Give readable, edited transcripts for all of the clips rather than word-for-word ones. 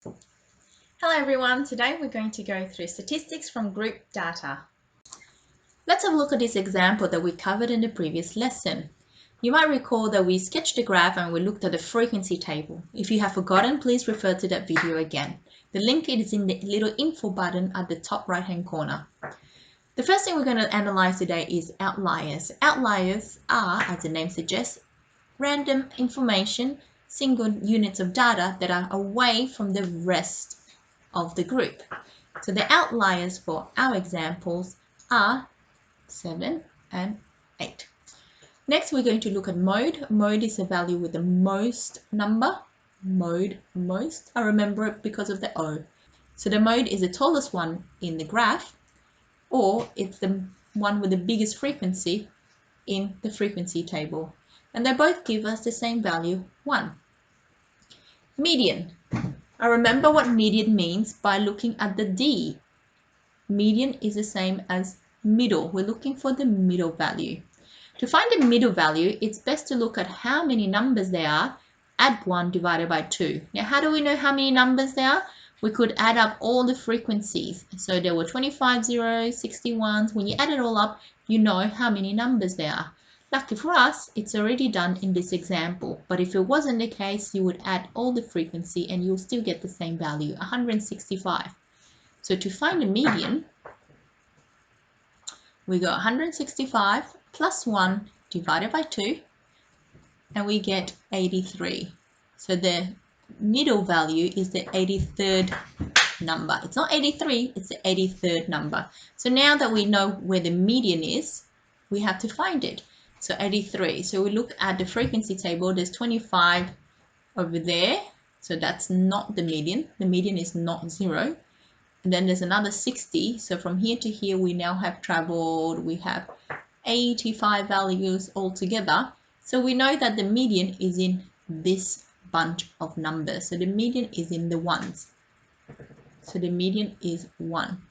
Hello everyone, today we're going to go through statistics from group data. Let's have a look at this example that we covered in the previous lesson. You might recall that we sketched a graph and we looked at the frequency table. If you have forgotten, please refer to that video again. The link is in the little info button at the top right hand corner. The first thing we're going to analyze today is outliers. Outliers are, as the name suggests, random information, single units of data that are away from the rest of the group. So the outliers for our examples are 7 and 8. Next, we're going to look at mode. Mode is a value with the most number. Mode, most. I remember it because of the O. So the mode is the tallest one in the graph, or it's the one with the biggest frequency in the frequency table. And they both give us the same value, 1. Median. I remember what median means by looking at the D. Median is the same as middle. We're looking for the middle value. To find the middle value, it's best to look at how many numbers there are, add 1 divided by 2. Now, how do we know how many numbers there are? We could add up all the frequencies. So there were 25 zeros, 61s. When you add it all up, you know how many numbers there are. Lucky for us, it's already done in this example. But if it wasn't the case, you would add all the frequency and you'll still get the same value, 165. So to find the median, we got 165 plus 1 divided by 2, and we get 83. So the middle value is the 83rd number. It's not 83, it's the 83rd number. So now that we know where the median is, we have to find it. So 83. So we look at the frequency table. There's 25 over there. So that's not the median. The median is not 0. And then there's another 60. So from here to here, we now have traveled. We have 85 values altogether. So we know that the median is in this bunch of numbers. So the median is in the ones. So the median is 1.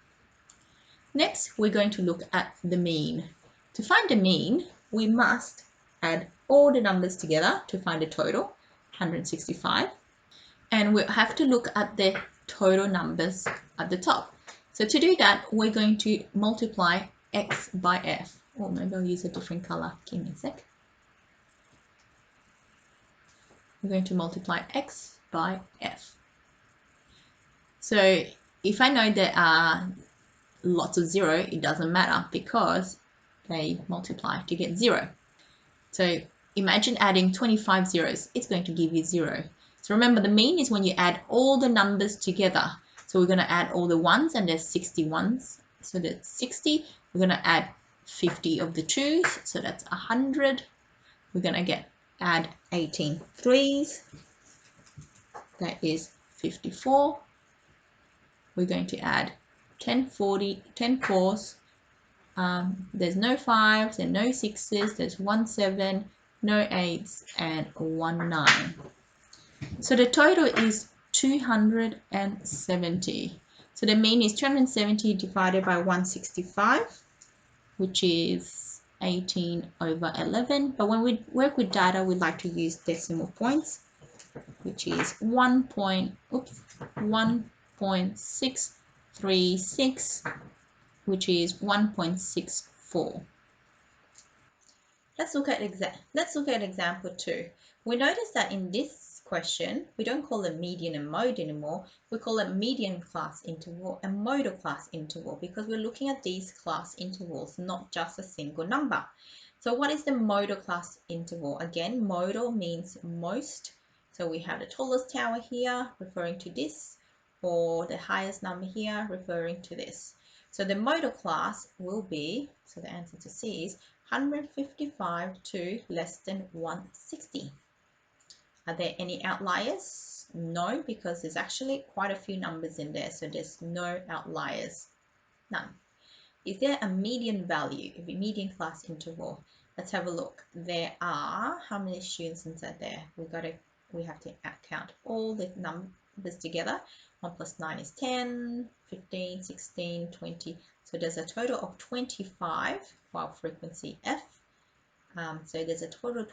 Next, we're going to look at the mean. To find the mean, we must add all the numbers together to find the total, 165. And we have to look at the total numbers at the top. So to do that, we're going to multiply x by f. Or maybe I'll use a different color. Give me a sec. We're going to multiply x by f. So if I know there are lots of 0, it doesn't matter because they multiply to get 0. So imagine adding 25 zeros. It's going to give you 0. So remember, the mean is when you add all the numbers together. So we're going to add all the ones, and there's 60 ones. So that's 60. We're going to add 50 of the 2s. So that's 100. We're going to add 18 3s. That is 54. We're going to add 10 4s. There's no 5s and no 6s. There's 1 7, no 8s, and 1 9. So the total is 270. So the mean is 270 divided by 165, which is 18 over 11. But when we work with data, we like to use decimal points, which is 1.636, which is 1.64. Let's look at example 2. We notice that in this question, we don't call it median and mode anymore. We call it median class interval and modal class interval because we're looking at these class intervals, not just a single number. So what is the modal class interval? Again, modal means most. So we have the tallest tower here referring to this, or the highest number here referring to this. So the modal class will be, so the answer to C is 155 to less than 160. Are there any outliers? No, because there's actually quite a few numbers in there, so there's no outliers. None. Is there a median value, a median class interval? Let's have a look. There are, how many students inside there? We have to count all the numbers together. 1 plus 9 is 10, 15, 16, 20. So there's a total of 25 while frequency F. So there's a total of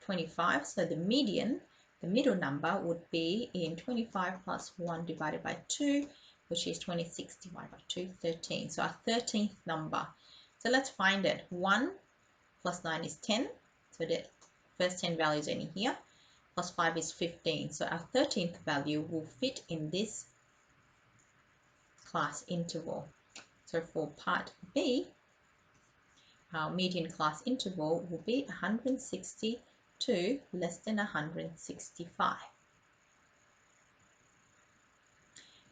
25. So the median the middle number would be in 25 plus 1 divided by 2, which is 26 divided by 2, 13. So our 13th number. So let's find it. 1 plus 9 is 10. So the first 10 values are in here. Plus 5 is 15. So our 13th value will fit in this class interval. So for part B, our median class interval will be 162 less than 165.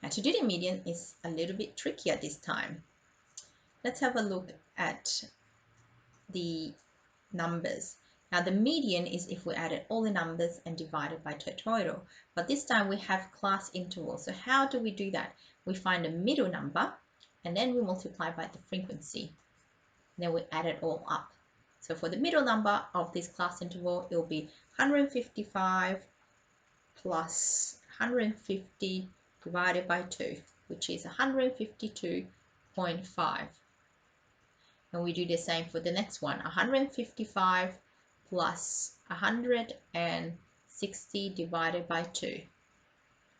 Now to do the median is a little bit trickier this time. Let's have a look at the numbers. Now the median is if we added all the numbers and divided by total, but this time we have class intervals. So how do we do that? We find a middle number and then we multiply by the frequency. Then we add it all up. So for the middle number of this class interval, it will be 155 plus 150 divided by 2, which is 152.5. And we do the same for the next one, 155 plus 160 divided by 2.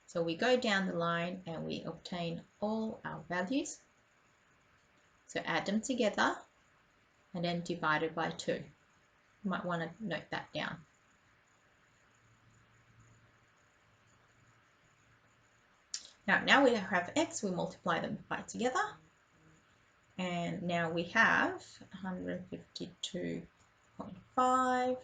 So we go down the line and we obtain all our values. So add them together and then divided by 2. You might want to note that down. Now we have x, we multiply them by together. And now we have 152.5 .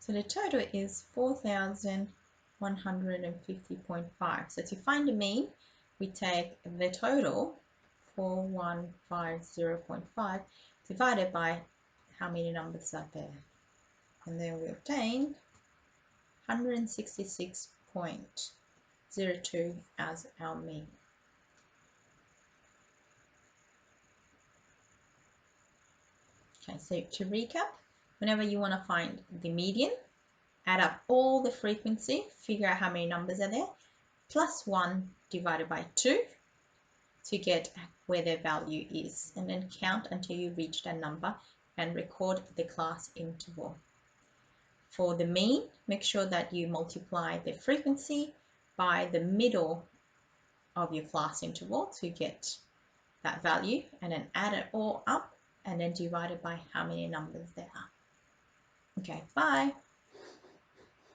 So the total is 4,150.5. So to find the mean, we take the total, 4150.5, divided by how many numbers are there. And then we obtain 166.02 as our mean. Okay, so to recap, whenever you want to find the median, add up all the frequency, figure out how many numbers are there, plus 1 divided by 2 to get where their value is, and then count until you reach that number and record the class interval. For the mean, make sure that you multiply the frequency by the middle of your class interval to get that value, and then add it all up and then divide it by how many numbers there are. Okay, bye.